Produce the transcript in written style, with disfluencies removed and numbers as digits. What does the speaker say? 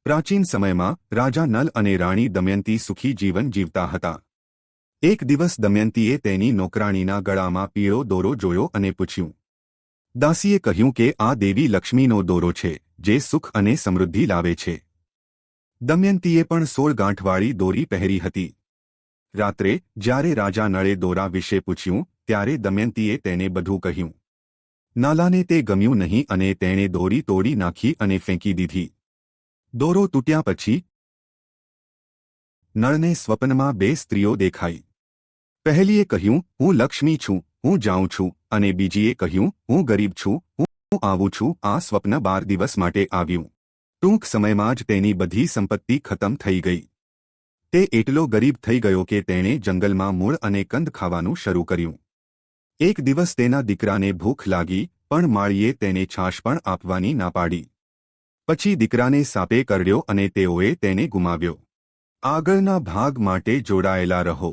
પ્રાચીન સમયમાં રાજા નલ અને રાણી દમયંતી સુખી જીવન જીવતા હતા. એક દિવસ દમયંતીએ તેની નોકરાણીના ગળામાં પીળો દોરો જોયો અને પૂછ્યું. દાસીએ કહ્યું કે આ દેવી લક્ષ્મીનો દોરો છે, જે સુખ અને સમૃદ્ધિ લાવે છે. દમયંતીએ પણ 16 ગાંઠવાળી દોરી પહેરી હતી. રાત્રે જ્યારે રાજા નળે દોરા વિશે પૂછ્યું, ત્યારે દમયંતીએ તેને બધું કહ્યું. નાલાને તે ગમ્યું નહીં અને તેણે દોરી તોડી નાખી અને ફેંકી દીધી. દોરો તૂટ્યા પછી નળને સ્વપ્નમાં 2 સ્ત્રીઓ દેખાઈ. પહેલીએ કહ્યું, હું લક્ષ્મી છું, હું જાઉં છું, અને બીજીએ કહ્યું, હું ગરીબ છું, હું આવું છું. આ સ્વપ્ન 12 દિવસ માટે આવ્યું. ટૂંક સમયમાં જ તેની બધી સંપત્તિ ખતમ થઈ ગઈ. તે એટલો ગરીબ થઈ ગયો કે તેણે જંગલમાં મૂળ અને કંદ ખાવાનું શરૂ કર્યું. એક દિવસ તેના દીકરાને ભૂખ લાગી, પણ માળીએ તેને છાશ પણ આપવાની ના પાડી. પછી દીકરાને સાપે કરડ્યો અને તેઓએ તેને ગુમાવ્યો. આગળના ભાગ માટે જોડાયેલા રહો.